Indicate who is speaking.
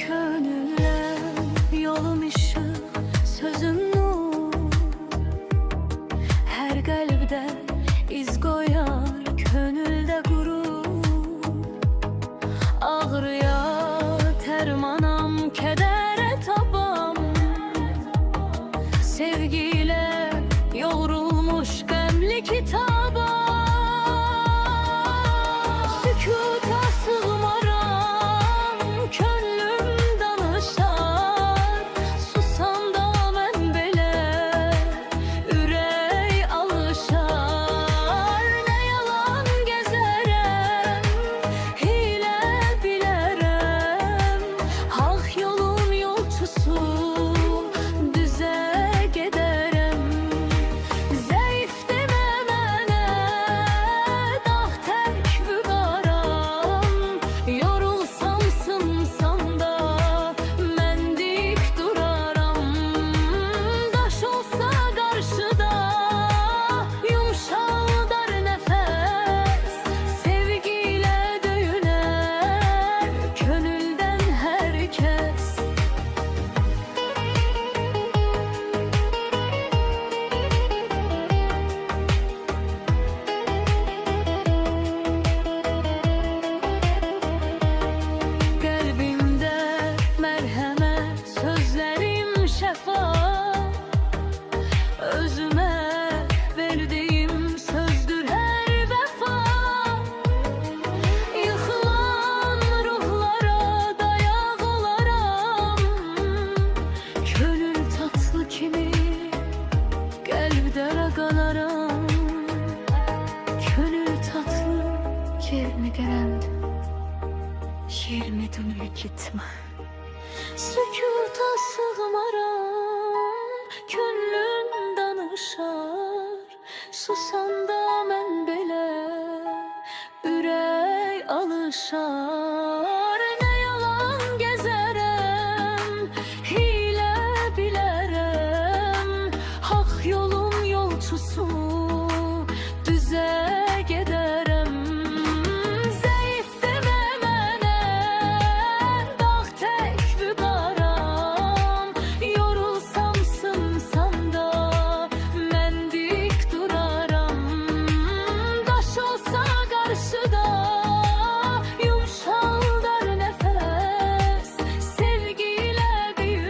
Speaker 1: Könüller yolum ışık, sözüm nur. Her qəlbdə iz qoyar, könüldə qurur. Ağrıya tərmanam, kədərə tabam. Sevgiyle yoğrulmuş qəmli kitaba. Sükuta sığmaram, könlüm danışar. Susanda mən belə ürək alışar. Nə yalan gəzərəm, hilə bilərəm. Haq yolun yolçusu, düzə gedərəm. Zəif demə mənə, dağ tək vüqaram. Yorulsam sımsam da mən dik duraram. Daş olsa qarşıda yumşaldar nəfəs. Sevgiyle döyülər könüldən hər kəs. Qəlbimdə mərhəmət, sözlərim şəfa. Özümə verdiyim sözdür hər vəfa. Yıxılan ruhlara dayaq olaram. Könül tatlı kimi qəlbdə qanaram. Könül tatlı yerini qələmdir, yerimi dönülü gitme. Sükuta sığmaram, könlüm danışar. Susanda mən belə ürək alışar.